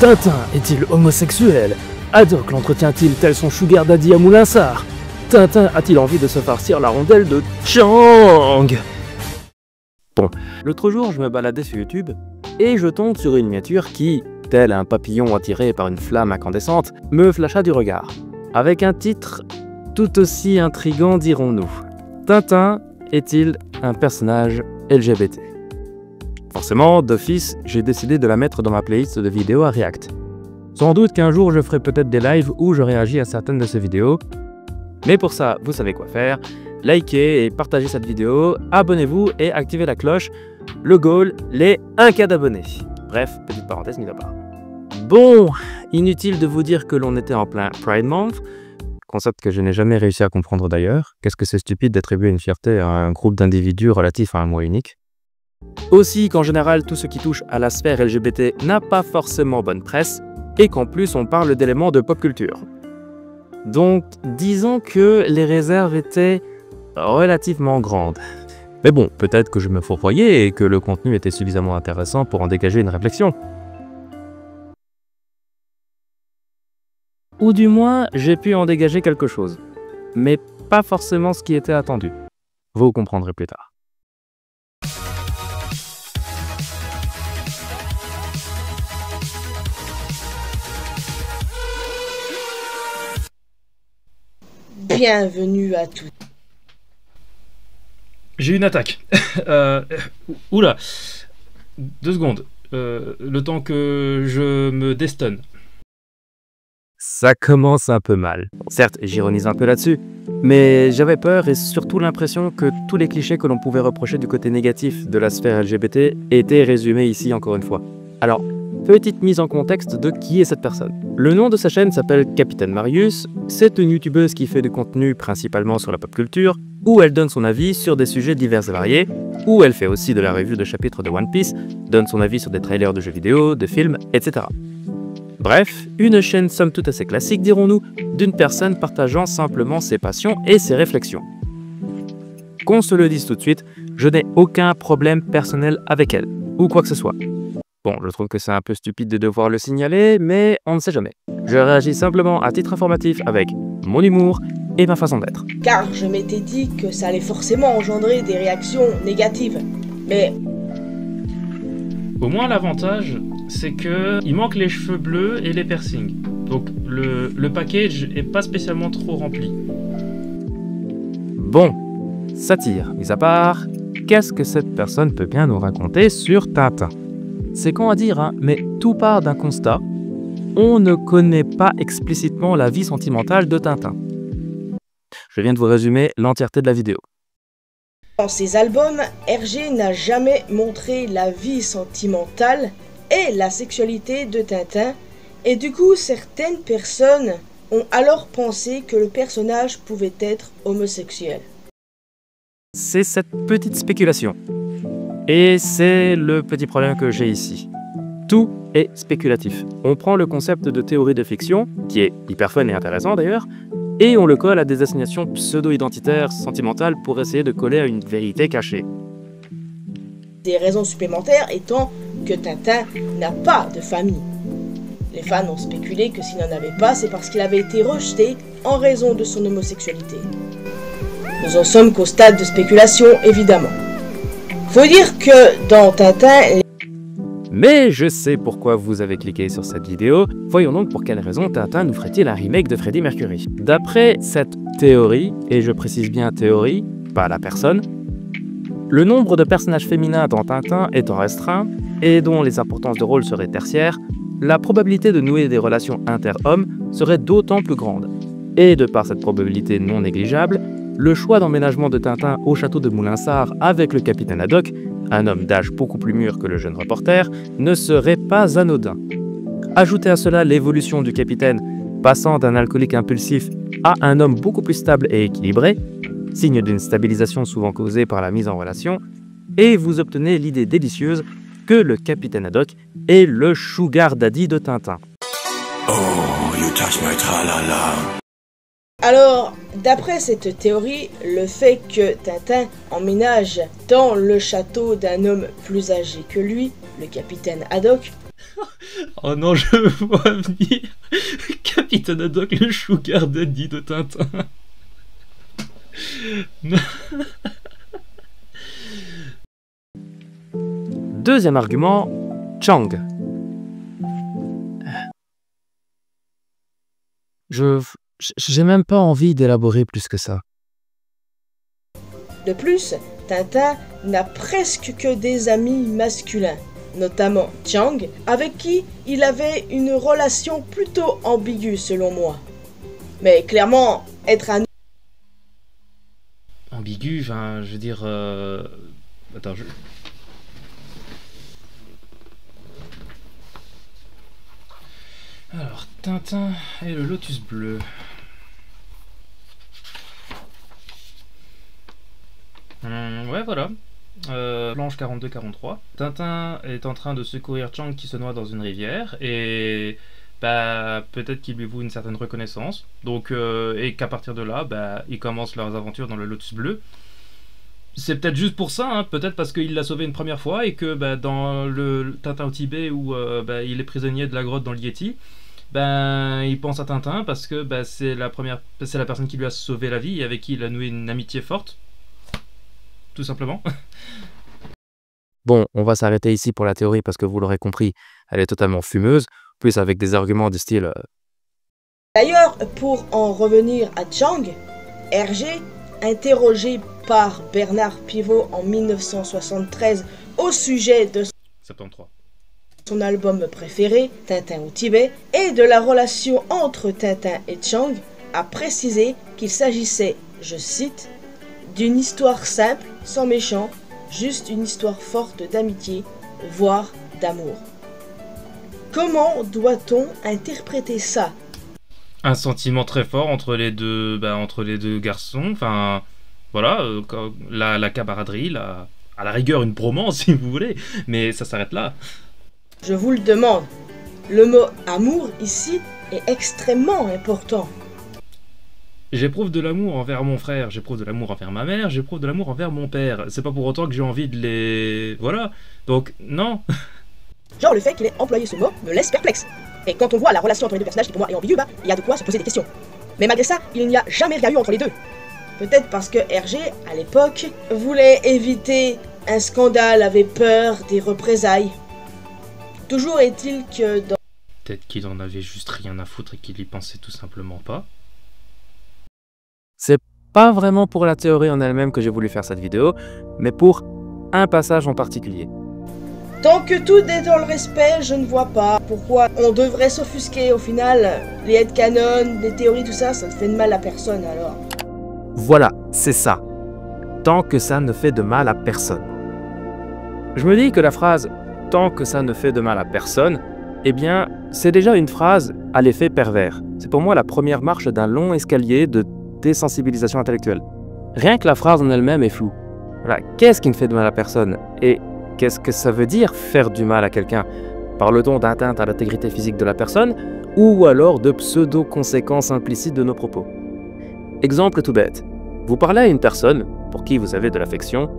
Tintin est-il homosexuel? Haddock l'entretient-il tel son sugar daddy à Moulinsart? Tintin a-t-il envie de se farcir la rondelle de Chang? Bon, l'autre jour je me baladais sur YouTube et je tombe sur une miniature qui, tel un papillon attiré par une flamme incandescente, me flasha du regard. Avec un titre tout aussi intriguant dirons-nous. Tintin est-il un personnage LGBT? Forcément, d'office, j'ai décidé de la mettre dans ma playlist de vidéos à React. Sans doute qu'un jour je ferai peut-être des lives où je réagis à certaines de ces vidéos. Mais pour ça, vous savez quoi faire. Likez et partagez cette vidéo, abonnez-vous et activez la cloche. Le goal, les 1K d'abonnés. Bref, petite parenthèse mise à part. Bon, inutile de vous dire que l'on était en plein Pride Month, concept que je n'ai jamais réussi à comprendre d'ailleurs. Qu'est-ce que c'est stupide d'attribuer une fierté à un groupe d'individus relatif à un mois unique. Aussi qu'en général, tout ce qui touche à la sphère LGBT n'a pas forcément bonne presse, et qu'en plus on parle d'éléments de pop culture. Donc, disons que les réserves étaient relativement grandes. Mais bon, peut-être que je me fourvoyais et que le contenu était suffisamment intéressant pour en dégager une réflexion. Ou du moins, j'ai pu en dégager quelque chose. Mais pas forcément ce qui était attendu. Vous comprendrez plus tard. Bienvenue à tous. J'ai une attaque. Oula. 2 secondes. Le temps que je me destonne. Ça commence un peu mal. Certes, j'ironise un peu là-dessus, mais j'avais peur et surtout l'impression que tous les clichés que l'on pouvait reprocher du côté négatif de la sphère LGBT étaient résumés ici encore une fois. Alors, petite mise en contexte de qui est cette personne. Le nom de sa chaîne s'appelle Capitaine Marius, c'est une youtubeuse qui fait du contenu principalement sur la pop culture, où elle donne son avis sur des sujets divers et variés, où elle fait aussi de la revue de chapitres de One Piece, donne son avis sur des trailers de jeux vidéo, de films, etc. Bref, une chaîne somme toute assez classique dirons-nous, d'une personne partageant simplement ses passions et ses réflexions. Qu'on se le dise tout de suite, je n'ai aucun problème personnel avec elle, ou quoi que ce soit. Bon, je trouve que c'est un peu stupide de devoir le signaler, mais on ne sait jamais. Je réagis simplement à titre informatif avec mon humour et ma façon d'être. Car je m'étais dit que ça allait forcément engendrer des réactions négatives. Mais Au moins, l'avantage, c'est que il manque les cheveux bleus et les piercings. Donc, le package est pas spécialement trop rempli. Bon, satire, mis à part, qu'est-ce que cette personne peut bien nous raconter sur Tintin? C'est con à dire, hein, mais tout part d'un constat. On ne connaît pas explicitement la vie sentimentale de Tintin. Je viens de vous résumer l'entièreté de la vidéo. dans ses albums, Hergé n'a jamais montré la vie sentimentale et la sexualité de Tintin, et du coup certaines personnes ont alors pensé que le personnage pouvait être homosexuel. C'est cette petite spéculation. Et c'est le petit problème que j'ai ici. Tout est spéculatif. On prend le concept de théorie de fiction, qui est hyper fun et intéressant d'ailleurs, et on le colle à des assignations pseudo-identitaires, sentimentales, pour essayer de coller à une vérité cachée. Des raisons supplémentaires étant que Tintin n'a pas de famille. Les fans ont spéculé que s'il n'en avait pas, c'est parce qu'il avait été rejeté en raison de son homosexualité. Nous en sommes qu'au stade de spéculation, évidemment. Faut dire que dans Tintin... Mais je sais pourquoi vous avez cliqué sur cette vidéo. Voyons donc pour quelle raison Tintin nous ferait-il un remake de Freddie Mercury. D'après cette théorie, et je précise bien théorie, pas la personne, le nombre de personnages féminins dans Tintin étant restreint, et dont les importances de rôle seraient tertiaires, la probabilité de nouer des relations inter-hommes serait d'autant plus grande. Et de par cette probabilité non négligeable, le choix d'emménagement de Tintin au château de Moulinsart avec le capitaine Haddock, un homme d'âge beaucoup plus mûr que le jeune reporter, ne serait pas anodin. Ajoutez à cela l'évolution du capitaine, passant d'un alcoolique impulsif à un homme beaucoup plus stable et équilibré, signe d'une stabilisation souvent causée par la mise en relation, et vous obtenez l'idée délicieuse que le capitaine Haddock est le sugar daddy de Tintin. Oh, you touch my tra-la-la. Alors, d'après cette théorie, le fait que Tintin emménage dans le château d'un homme plus âgé que lui, le capitaine Haddock, Oh non, je vois venir Capitaine Haddock, le sugar daddy de Tintin. Deuxième argument, Chang. J'ai même pas envie d'élaborer plus que ça. De plus, Tintin n'a presque que des amis masculins, notamment Chang, avec qui il avait une relation plutôt ambiguë selon moi. Mais clairement, être un... Ambigu, enfin, je veux dire... Attends, Alors, Tintin et le lotus bleu. Ouais, voilà. Planche 42-43. Tintin est en train de secourir Chang qui se noie dans une rivière et bah peut-être qu'il lui voue une certaine reconnaissance. Donc et qu'à partir de là, bah ils commencent leurs aventures dans le lotus bleu. C'est peut-être juste pour ça, hein, peut-être parce qu'il l'a sauvé une première fois et que bah, dans le Tintin au Tibet où bah, il est prisonnier de la grotte dans le Yéti, ben il pense à Tintin parce que bah, c'est la personne qui lui a sauvé la vie et avec qui il a noué une amitié forte. Tout simplement. Bon, on va s'arrêter ici pour la théorie parce que vous l'aurez compris, elle est totalement fumeuse, plus avec des arguments du style... D'ailleurs, pour en revenir à Chang, Hergé, interrogé par Bernard Pivot en 1973 au sujet de 73. son album préféré, Tintin au Tibet, et de la relation entre Tintin et Chang, a précisé qu'il s'agissait, je cite, d'une histoire simple, sans méchant, juste une histoire forte d'amitié, voire d'amour. Comment doit-on interpréter ça? Un sentiment très fort entre les deux garçons, enfin voilà, la camaraderie, à la rigueur une bromance si vous voulez, mais ça s'arrête là. Je vous le demande, le mot amour ici est extrêmement important. J'éprouve de l'amour envers mon frère, j'éprouve de l'amour envers ma mère, j'éprouve de l'amour envers mon père. C'est pas pour autant que j'ai envie de les... Voilà. Donc, non. Genre le fait qu'il ait employé ce mot me laisse perplexe. Et quand on voit la relation entre les deux personnages qui pour moi est ambiguë, bah, il y a de quoi se poser des questions. Mais malgré ça, il n'y a jamais rien eu entre les deux. Peut-être parce que Hergé, à l'époque, voulait éviter un scandale, avait peur des représailles. Toujours est-il que dans... Peut-être qu'il en avait juste rien à foutre et qu'il y pensait tout simplement pas. C'est pas vraiment pour la théorie en elle-même que j'ai voulu faire cette vidéo, mais pour un passage en particulier. Tant que tout est dans le respect, je ne vois pas pourquoi on devrait s'offusquer. Au final, les headcanons, les théories, tout ça, ça ne fait de mal à personne alors. Voilà, c'est ça. Tant que ça ne fait de mal à personne. Je me dis que la phrase « tant que ça ne fait de mal à personne », eh bien, c'est déjà une phrase à l'effet pervers. C'est pour moi la première marche d'un long escalier de désensibilisation intellectuelle. Rien que la phrase en elle-même est floue. Voilà, qu'est-ce qui ne fait de mal à personne? Et qu'est-ce que ça veut dire faire du mal à quelqu'un? Parle-t-on d'atteinte à l'intégrité physique de la personne ou alors de pseudo-conséquences implicites de nos propos? Exemple tout bête. Vous parlez à une personne pour qui vous avez de l'affection,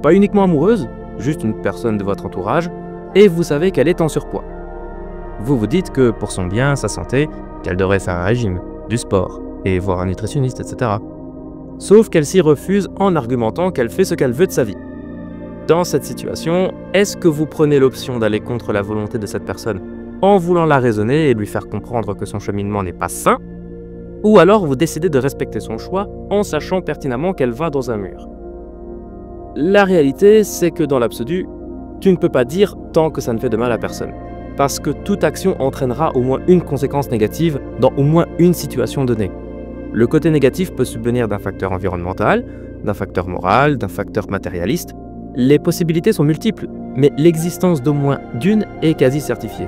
pas uniquement amoureuse, juste une personne de votre entourage, et vous savez qu'elle est en surpoids. Vous vous dites que pour son bien, sa santé, qu'elle devrait faire un régime, du sport, et voir un nutritionniste, etc. Sauf qu'elle s'y refuse en argumentant qu'elle fait ce qu'elle veut de sa vie. Dans cette situation, est-ce que vous prenez l'option d'aller contre la volonté de cette personne en voulant la raisonner et lui faire comprendre que son cheminement n'est pas sain? Ou alors vous décidez de respecter son choix en sachant pertinemment qu'elle va dans un mur? La réalité, c'est que dans l'absolu, tu ne peux pas dire tant que ça ne fait de mal à personne. Parce que toute action entraînera au moins une conséquence négative dans au moins une situation donnée. Le côté négatif peut subvenir d'un facteur environnemental, d'un facteur moral, d'un facteur matérialiste. Les possibilités sont multiples, mais l'existence d'au moins d'une est quasi certifiée.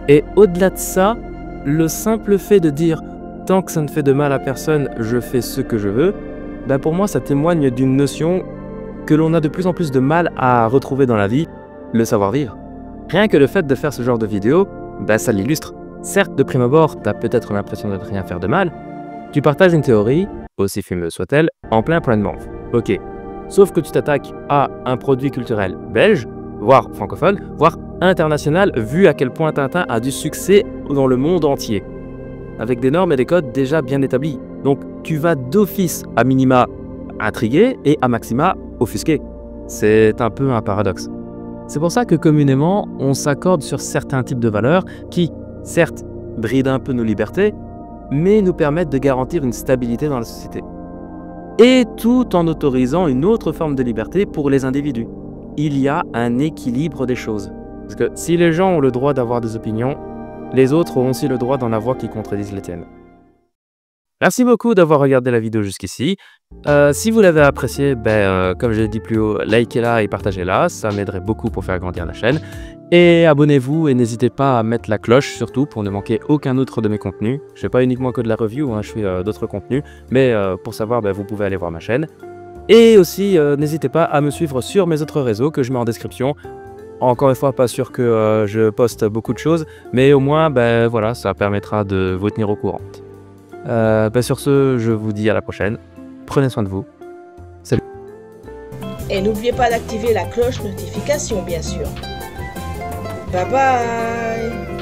Et au-delà de ça, le simple fait de dire « tant que ça ne fait de mal à personne, je fais ce que je veux », ben pour moi ça témoigne d'une notion que l'on a de plus en plus de mal à retrouver dans la vie, le savoir-vivre. Rien que le fait de faire ce genre de vidéo, ben ça l'illustre. Certes, de prime abord, t'as peut-être l'impression de ne rien faire de mal. Tu partages une théorie, aussi fumeuse soit-elle, en plein point de manche. Ok. Sauf que tu t'attaques à un produit culturel belge, voire francophone, voire international vu à quel point Tintin a du succès dans le monde entier, avec des normes et des codes déjà bien établis. Donc tu vas d'office à minima intriguer et à maxima offusquer. C'est un peu un paradoxe. C'est pour ça que communément, on s'accorde sur certains types de valeurs qui, certes, brident un peu nos libertés, mais nous permettent de garantir une stabilité dans la société. Et tout en autorisant une autre forme de liberté pour les individus. Il y a un équilibre des choses. Parce que si les gens ont le droit d'avoir des opinions, les autres ont aussi le droit d'en avoir qui contredisent les tiennes. Merci beaucoup d'avoir regardé la vidéo jusqu'ici. Si vous l'avez apprécié, comme je l'ai dit plus haut, likez-la et partagez-la, ça m'aiderait beaucoup pour faire grandir la chaîne. Et abonnez-vous et n'hésitez pas à mettre la cloche surtout pour ne manquer aucun autre de mes contenus. Je fais pas uniquement que de la review, je fais d'autres contenus, mais pour savoir, vous pouvez aller voir ma chaîne. Et aussi, n'hésitez pas à me suivre sur mes autres réseaux que je mets en description. Encore une fois, pas sûr que je poste beaucoup de choses, mais au moins, voilà, ça permettra de vous tenir au courant. Sur ce, je vous dis à la prochaine. Prenez soin de vous. Salut. Et n'oubliez pas d'activer la cloche notification, bien sûr. Bye bye.